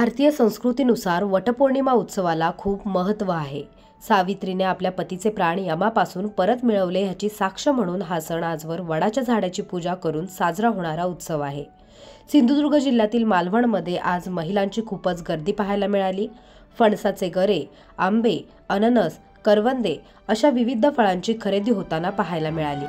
भारतीय संस्कृतीनुसार वटपौर्णिमा उत्सवाला खूप महत्त्व आहे। सावित्रीने आपल्या पतीचे प्राण यमापासून परत मिळवले ह्याची साक्ष म्हणून हा सण आजवर वडाच्या झाडाची पूजा करून साजरा होणारा उत्सव आहे। सिंधुदुर्ग जिल्ह्यातील मालवणमध्ये आज महिलांची खूपच गर्दी पाहायला मिळाली। फणसाचे गरे, आंबे, अननस, करवंदे अशा विविध फळांची खरेदी होताना पाहायला मिळाली।